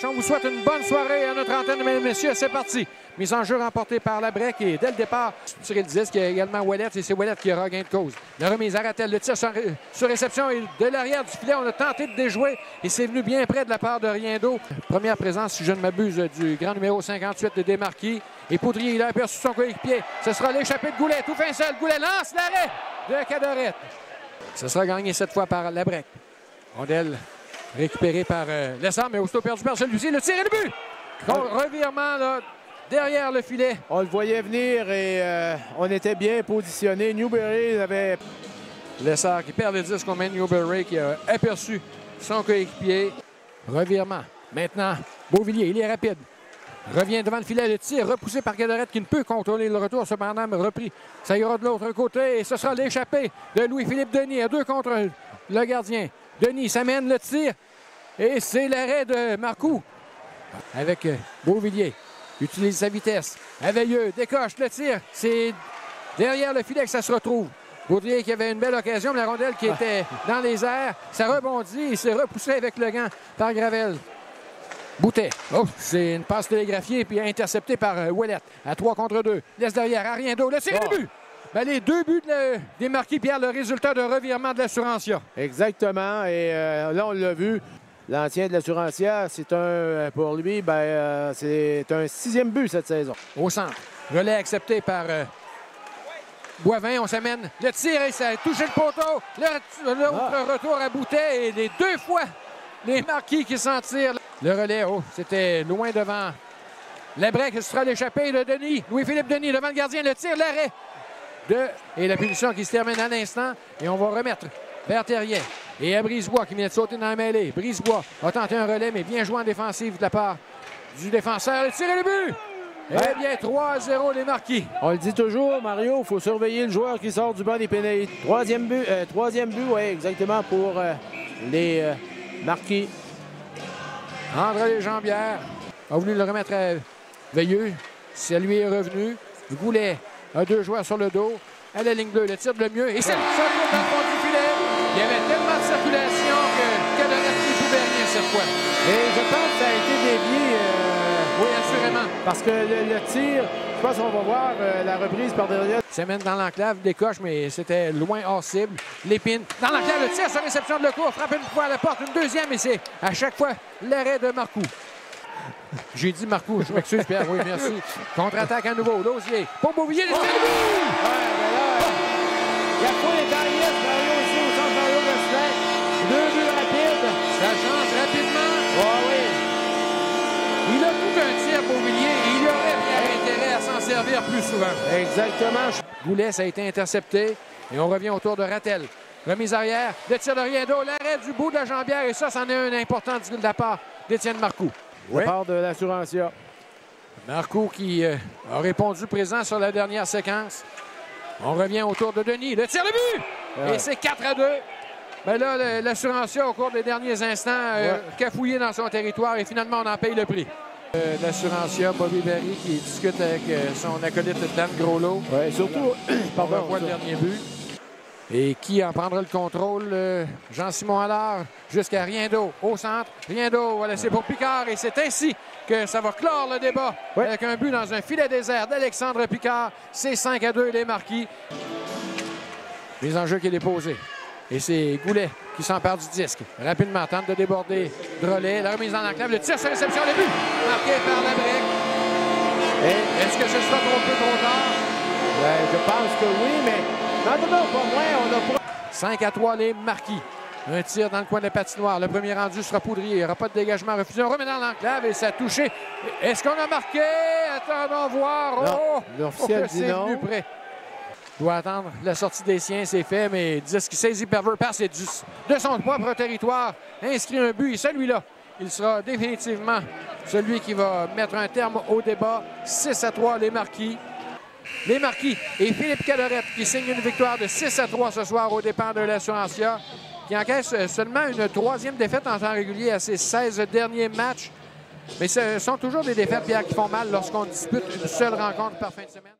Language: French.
On vous souhaite une bonne soirée à notre antenne, mesdames et messieurs. C'est parti. Mise en jeu remportée par Labrec et dès le départ, tiré le disque, il y a également Ouellet et c'est Ouellet qui aura gain de cause. La remise à Rattel, le tir sur réception et de l'arrière du filet. On a tenté de déjouer et c'est venu bien près de la part de Riendeau. Première présence, si je ne m'abuse, du grand numéro 58 de Desmarquis. Et Poudrier, il a aperçu son coéquipier. Ce sera l'échappée de Goulet, tout fin seul. Goulet lance l'arrêt de Cadorette. Ce sera gagné cette fois par Labrec. Rondelle récupérée par Lessard, mais aussitôt perdu par celui-ci. Le tir et le but! Revirement là, derrière le filet. On le voyait venir et on était bien positionné. Newberry avait... Lessard qui perd le disque au main. Newberry qui a aperçu son coéquipier. Revirement. Maintenant, Beauvillier, il est rapide. Revient devant le filet, le tir repoussé par Cadorette qui ne peut contrôler le retour, cependant repris. Ça ira de l'autre côté et ce sera l'échappée de Louis-Philippe Denis à 2 contre le gardien. Denis s'amène le tir et c'est l'arrêt de Marcoux avec Beauvillier. Utilise sa vitesse. Aveilleux décoche le tir. C'est derrière le filet que ça se retrouve. Baudrier qui avait une belle occasion, mais la rondelle qui était dans les airs. Ça rebondit et c'est repoussé avec le gant par Gravel. Boutet. Oh, c'est une passe télégraphiée puis interceptée par Ouellet. À 3 contre 2. Laisse derrière à Riendeau. Le tir et le but. Ben, les 2 buts des Marquis, Pierre, le résultat d'un revirement de l'Assurantia. Exactement. Et là, on l'a vu. L'ancien de l'Assurantia, c'est un, pour lui, c'est un 6e but cette saison. Au centre. Relais accepté par Boivin. On s'amène. Le tir et ça a touché le poteau. L'autre retour à Boutet et les 2 fois les Marquis qui s'en tirent. Le relais, oh, c'était loin devant. Labrec, ce sera l'échappée de Denis. Louis-Philippe Denis devant le gardien. Le tir, l'arrêt. Et la punition qui se termine à l'instant. Et on va remettre vers Terrien. Et à Brisebois qui vient de sauter dans la mêlée. Brisebois a tenté un relais, mais bien joué en défensive de la part du défenseur. Le tir et le but! Eh bien, 3-0 les Marquis. On le dit toujours, Mario, il faut surveiller le joueur qui sort du banc des pénalités. Troisième but, oui, exactement, pour les Marquis. André Jambière a voulu le remettre à Veilleux. Ça lui est revenu. Goulet a 2 joueurs sur le dos. À la ligne bleue, le tir de le mieux. Et ça tourne dans le fond du filet. Il y avait tellement de circulation que Cadorette ne pouvait rien cette fois. Et je pense que ça a été dévié. Oui, assurément. Parce que le tir, je pense qu'on va voir la reprise par derrière. Ça mène dans l'enclave, décoche, mais c'était loin hors cible. Lépine dans l'enclave, le tir sur réception de Lecourt. Frappe une fois à la porte, une deuxième, et c'est à chaque fois l'arrêt de Marcoux. J'ai dit Marcoux, je m'excuse Pierre, oui, merci. Contre-attaque à nouveau, Lausier. Pour Beauvillier, le tir de but! La foule est dans l'est, Mario aussi au centre Mario Westland. 2 buts rapides. Ça change rapidement. Oh, oui. Il a tout un tir, Beauvillier, et il aurait bien intérêt à s'en servir plus souvent. Exactement. Goulet, ça a été intercepté. Et on revient autour de Rattel. Remise arrière, le tir de Riendeau, l'arrêt du bout de la jambière. Et ça, c'en est un important de la part d'Étienne Marcoux. De la part de l'Assurantia. Marcoux qui a répondu présent sur la dernière séquence. On revient autour de Denis. Le tir, le but! Et c'est 4-2. Ben là, l'Assurantia, au cours des derniers instants, cafouillé dans son territoire et finalement, on en paye le prix. L'Assurantia, Bobby Berry qui discute avec son acolyte Dan Groslo. Oui, surtout, on voit le dernier but. Et qui en prendra le contrôle? Jean-Simon Allard jusqu'à Riendeau au centre. Riendeau va laisser pour Picard et c'est ainsi que ça va clore le débat avec un but dans un filet désert d'Alexandre Picard. C'est 5-2 les Marquis. Les enjeux qui est déposé. Et c'est Goulet qui s'empare du disque. Rapidement, tente de déborder Drolet. La remise dans l'enclave, le tir sur réception, le but marqué par Labrec. Est-ce que ce sera trop peu trop tard? Je pense que oui, mais non, pas moins. 5-3 les Marquis. Un tir dans le coin de la patinoire. Le premier rendu sera Poudrier. Il n'y aura pas de dégagement refusé. On remet dans l'enclave et ça a touché. Est-ce qu'on a marqué? Attendons voir. Non, l'officiel dit non. Venu près. Doit attendre la sortie des siens, c'est fait, mais disque saisi par Verpass et de son propre territoire. Inscrit un but et celui-là, il sera définitivement celui qui va mettre un terme au débat. 6-3 les Marquis. Les Marquis et Philippe Cadorette qui signent une victoire de 6-3 ce soir aux dépens de l'Assurantia, qui encaisse seulement une 3e défaite en temps régulier à ses 16 derniers matchs. Mais ce sont toujours des défaites, Pierre, qui font mal lorsqu'on dispute une seule rencontre par fin de semaine.